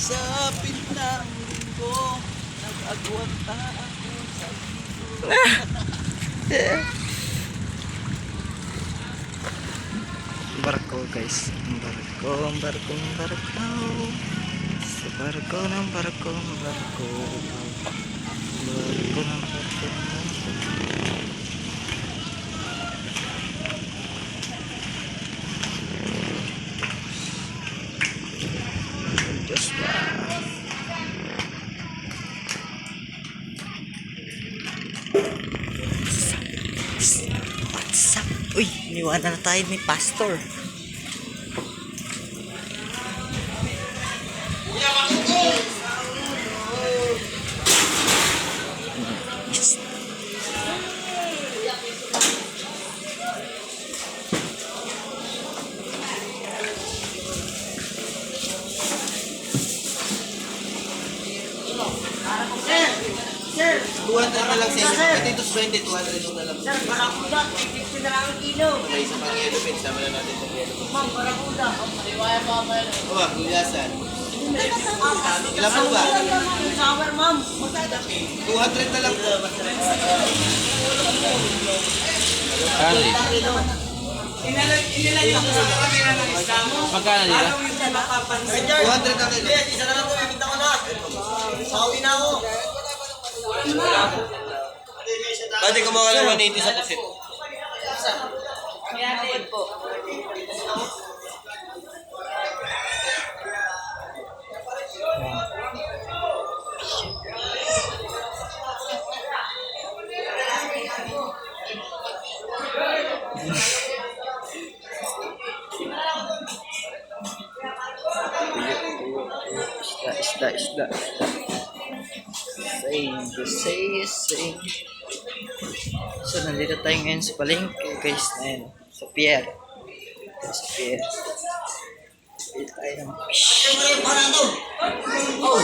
Sa pintang linggo, nag-agwanta ako sa linggo. Barko guys, barko. Sa barko ng barko. Diyos ba? What's up? Uy, iniwanan na tayo ni Pastor. Sir, 200 na lang sa inyo. Pwede ito 20, 200 na lang. sir, barakuda, 50 na lang ang kilo. May isa pang yellow pin. Sama na natin itong yellow pin. Ma'am, barakuda. Maliwaya pa ba yun? Uwa, gulyasan. Ilan mo ba? Sour, ma'am. 200 na lang po. Kano dito? Inilayo ko sa kamera ng isda mo. Magkano dito? 200 na kilo. Isa na lang po, ibigta ko na. Sawi na ako. Pwede kumuha ng 180 sa pusit. Kaya po. Isda. Same. So, nandito tayo ngayon sa palengke, guys. Ayan, sa pier. Bili tayo ng fish. Oh!